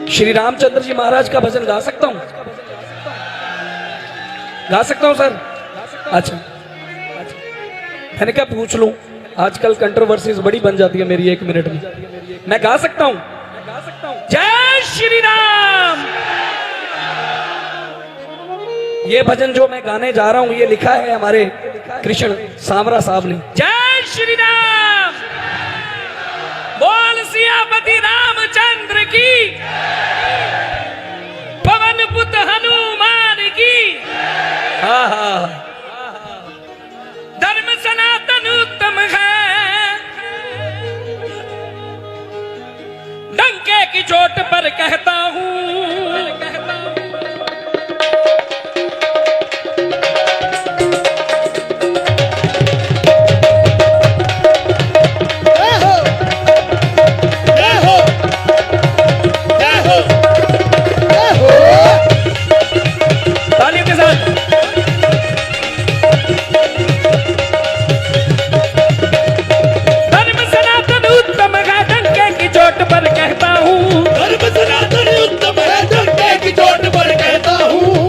श्री रामचंद्र जी महाराज का भजन गा सकता हूं? गा सकता हूं सर? अच्छा, मैंने क्या पूछ लूं, आजकल कंट्रोवर्सीज बड़ी बन जाती है मेरी 1 मिनट में। मैं गा सकता हूं? जय श्री राम। ये भजन जो मैं गाने जा रहा हूं ये लिखा है हमारे कृष्ण सामरा साहब ने। जय श्री राम, बोल सियापति रामचंद्र की, पवन पुत्र हनुमान की। धर्म सनातन उत्तम है, डंके की चोट पर कहता हूं।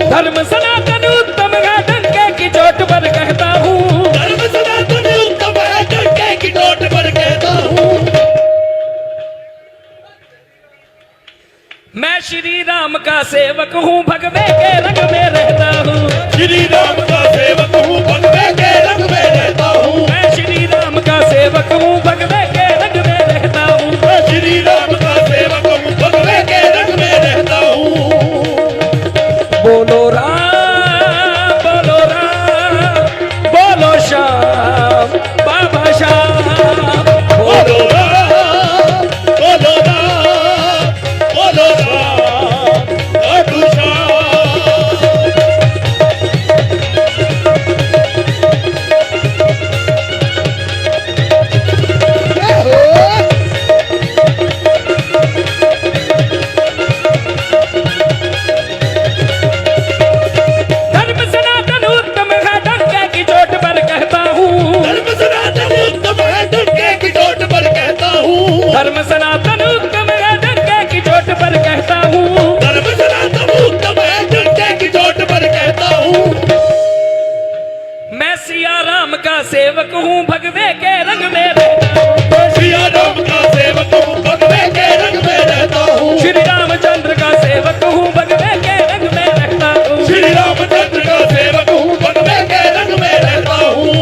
धर्म सनातन उत्तम है, डंके की चोट पर कहता हूँ। धर्म सनातन उत्तम है, डंके की चोट पर कहता हूँ। मैं श्री राम का सेवक हूँ, भगवे के रंग में रहता हूँ। श्री राम का सेवक हूँ, भगवे के रंग में रहता हूँ। मैं श्री राम का सेवक हूँ, भगवे के रंग में रहता हूँ। मैं श्री राम का सेवक हूँ, भगवे के रंग में रहता हूँ। बोलो राम, बोलो राम, बोलो श्याम बाबा श्याम। बोलो राम, बोलो राम, बोलो राम लाडू श्याम। धर्म सनातन उत्तम है, डंके की चोट पर कहता हूँ। धर्म सनातन उत्तम है, डंके की चोट पर कहता हूँ। मैं सिया राम का सेवक हूँ, भगवे के रंग में रहता हूँ। सिया राम का सेवक हूँ, भगवे के रंग में रहता हूँ। श्री रामचंद्र का सेवक हूँ, भगवे के रंग में रहता हूँ। श्री रामचंद्र का सेवक हूँ, भगवे के रंग में रहता हूँ।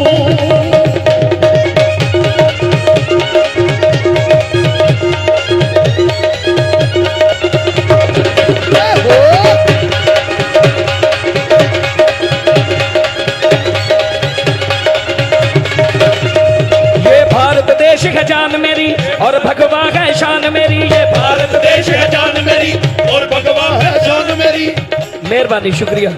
देश है जान मेरी और भगवा है शान मेरी। ये भारत देश है जान मेरी और भगवा है शान मेरी। मेहरबानी, शुक्रिया।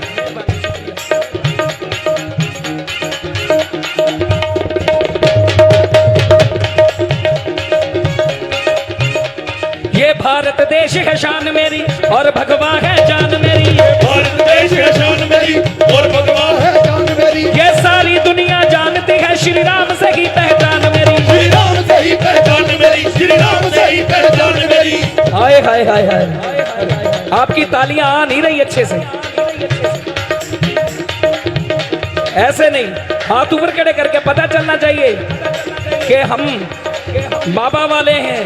ये भारत देश है शान मेरी और भगवा है जान मेरी। ये भारत देश है शान मेरी और भगवा है जान मेरी। ये सारी दुनिया जानती है श्री राम से ही पहचान मेरी। श्री राम से ही पहचान मेरी, श्री राम से ही पहचान मेरी। हाय हाय हाय हाय, आपकी तालियां आ नहीं रही अच्छे से, ऐसे नहीं, हाथ ऊपर खड़े करके पता चलना चाहिए कि हम बाबा वाले हैं,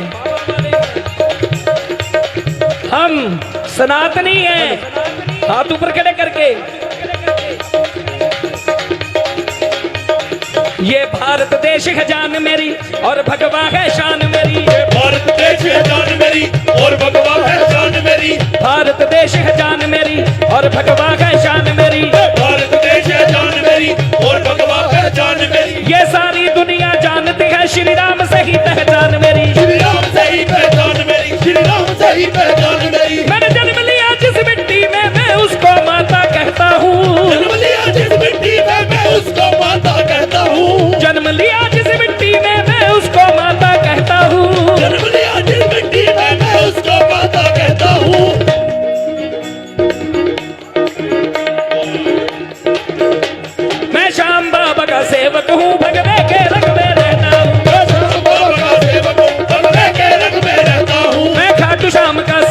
हम सनातनी हैं। हाथ ऊपर खड़े करके। ये भारत देश है जान मेरी और भगवा है शान मेरी। ये भारत देश है जान मेरी और भगवा है शान मेरी। भारत देश है जान मेरी और भगवा है शान मेरी। भारत देश है जान मेरी और भगवा है जान मेरी। ये सारी दुनिया जानती है श्री राम से ही पहचान मेरी। श्री राम से ही पहचान मेरी, श्री राम से ही पहचान मेरी। मैंने जन्म लिया जिस मिट्टी में मैं उसको माता कहता हूँ। जन्म लिया जिस मिट्टी में मैं उसको माता कहता हूँ। जन्म लिया जिस मिट्टी में मैं उसको माता कहता हूँ। जन्म लिया जिस मिट्टी में मैं उसको माता कहता हूँ। मैं श्याम बाबा का सेवक हूँ, भगवे के रंग में रहता हूँ। मैं श्याम बाबा का सेवक हूँ, भगवे के रंग में रहता हूँ। मैं खाटू श्याम का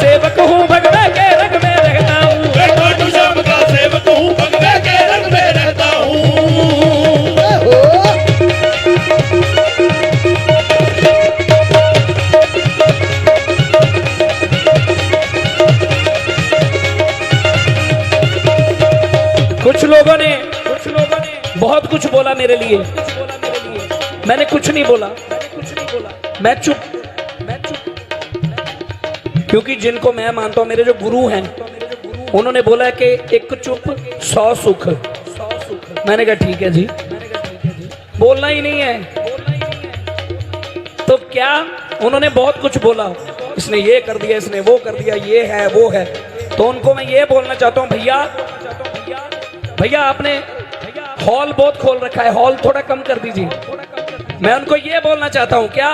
कुछ बोला मेरे लिए, मैंने कुछ नहीं बोला, मैं चुप। क्योंकि जिनको मैं मानता हूं मेरे जो गुरु हैं, उन्होंने बोला कि एक चुप 100 सुख। मैंने कहा ठीक है जी, बोलना ही नहीं है तो क्या। उन्होंने बहुत कुछ बोला, इसने ये कर दिया, इसने वो कर दिया, ये है वो है। तो उनको मैं ये बोलना चाहता हूं, भैया आपने हॉल बहुत खोल रखा है, हॉल थोड़ा कम कर दीजिए। मैं उनको ये बोलना चाहता हूं, क्या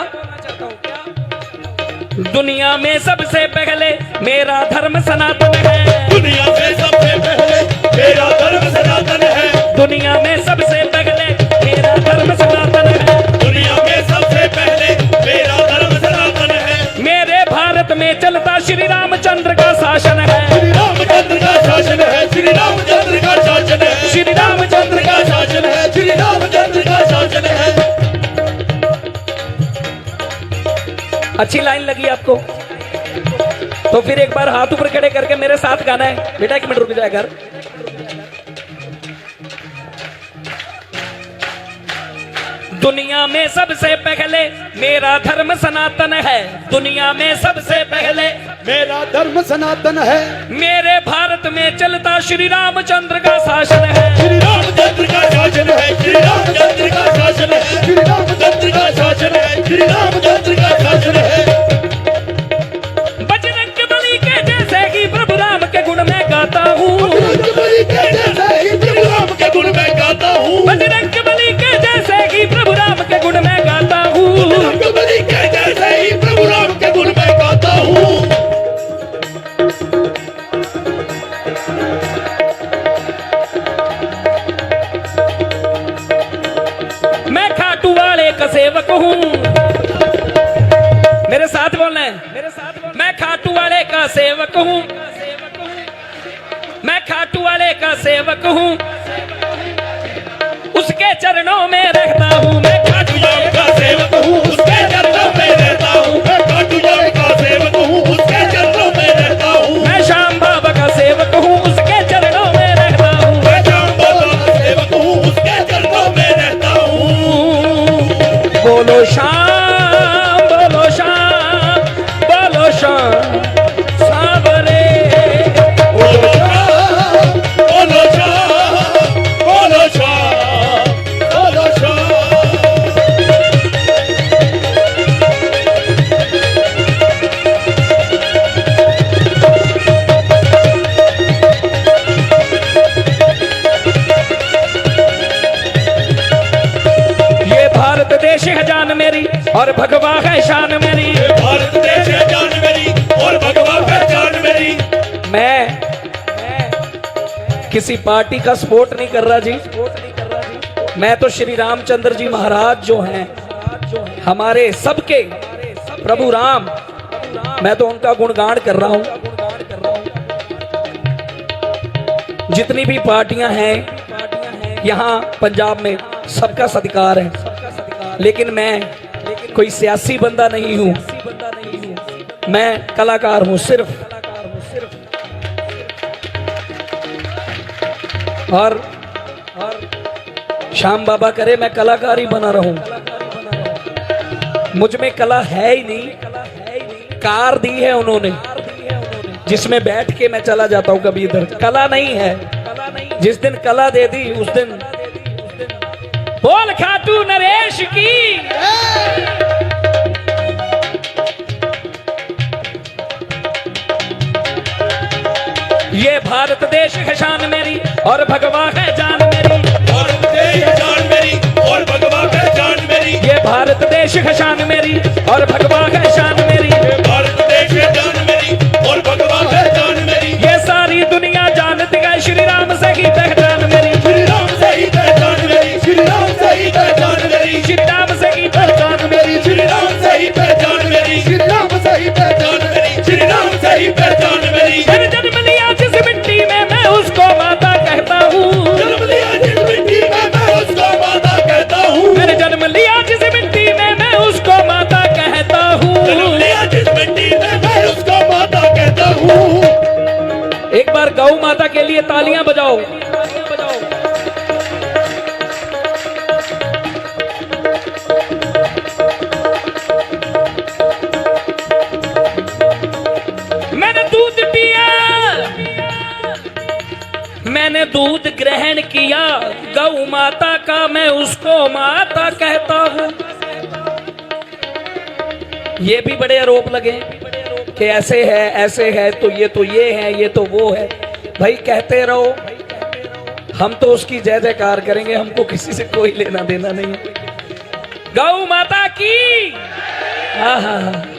दुनिया में सबसे पहले मेरा धर्म सनातन है। दुनिया में सबसे पहले मेरा धर्म सनातन है। दुनिया में सबसे पहले मेरा धर्म सनातन है। दुनिया में सबसे पहले मेरा धर्म सनातन है। मेरे भारत में चलता श्री रामचंद्र का शासन है। श्री रामचंद्र का शासन है। श्री रामचंद्र का शासन है। श्री रामचंद्र का शासन है। श्री रामचंद्र का शासन है। अच्छी लाइन लगी आपको? तो फिर एक बार हाथ ऊपर खड़े करके मेरे साथ गाना है। बेटा 1 मिनट रुक जाए घर। दुनिया में सबसे पहले मेरा धर्म सनातन है। दुनिया में सबसे पहले मेरा धर्म सनातन है। मेरे भारत में चलता श्री रामचंद्र का शासन है। श्री रामचंद्र का शासन है। श्री रामचंद्र का शासन है। श्री रामचंद्र का शासन है। श्री रामचंद्र का शासन है। बजरंग बली के जैसे ही प्रभु राम के गुण में गाता हूँ। बजरंग बली के जैसे ही प्रभु राम के गुण में गाता हूँ। बजरंग बली के जैसे ही प्रभु राम के गुण में गाता हूँ। बजरंग बली के जैसे ही प्रभु राम के गुण में गाता हूँ। मैं खाटू वाले का सेवक हूँ। मेरे साथ बोलना है, मेरे साथ बोलना। मैं खाटू वाले का सेवक हूँ। मैं खाटू वाले का सेवक हूँ। उसके चरणों में रहता हूँ। मैं खाटू श्याम का सेवक हूँ। उसके चरणों में रहता हूँ। मैं खाटू श्याम का सेवक हूँ। उसके चरणों में रहता हूँ। मैं श्याम बाबा का सेवक हूँ। उसके चरणों में रहता हूँ। मैं श्याम बाबा का सेवक हूँ। उसके चरणों में रहता हूँ। बोलो श्याम, बोलो श्याम, बोलो श्याम सावरे। बोलो श्याम, बोलो श्याम, बोलो श्याम, बोलो श्याम। ये भारत देश है जान मेरी और भगवा है शान मेरी। भारत देश है जान मेरी और भगवा है जान मेरी। मैं किसी पार्टी का सपोर्ट नहीं कर रहा जी। मैं तो श्री रामचंद्र जी महाराज जो हैं, हमारे सबके प्रभु राम, मैं तो उनका गुणगान कर रहा हूं। जितनी भी पार्टियां हैं यहाँ पंजाब में, सबका सत्कार है। लेकिन मैं कोई सियासी बंदा नहीं हूं, मैं कलाकार हूं सिर्फ। और श्याम बाबा करे मैं कलाकार ही बना रहूं। मुझ में कला है ही नहीं। कार दी है उन्होंने जिसमें बैठ के मैं चला जाता हूं कभी इधर। कला नहीं है। जिस दिन कला दे दी उस दिन बोल खाटू नरेश की। ये भारत देश है शान मेरी और भगवा है जान मेरी। भारत देश है जान मेरी और भगवा है जान मेरी। ये भारत देश है शान मेरी और भगवा है शान मेरी। भारत देश है जान मेरी और भगवा है जान मेरी। ये सारी दुनिया जानती है श्री राम से ही पहचान मेरी। श्री राम से ही पहचान मेरी। श्री राम से ही पहचान मेरी। श्री राम से ही पहचान मेरी। श्री राम से ही पहचान मेरी। श्री राम से ही पहचान मेरी। श्री राम से ही पहचान मेरी। मैंने जन्म लिया जिस मिट्टी में मैं उसको माता कहता हूँ। जन्म लिया जिस मिट्टी में मैं उसको माता कहता हूँ। मैंने जन्म लिया जिस मिट्टी में मैं उसको माता कहता हूँ। जन्म लिया जिस मिट्टी में मैं उसको माता कहता हूँ। एक बार गौ माता के लिए तालियां बजाओ। दूध ग्रहण किया, गौ माता का मैं उसको माता कहता हूँ। ये भी बड़े आरोप लगे कि ऐसे है तो ये है, ये तो वो है। भाई कहते रहो, हम तो उसकी जय जयकार करेंगे, हमको किसी से कोई लेना देना नहीं है। गौ माता की। हाँ हाँ हाँ।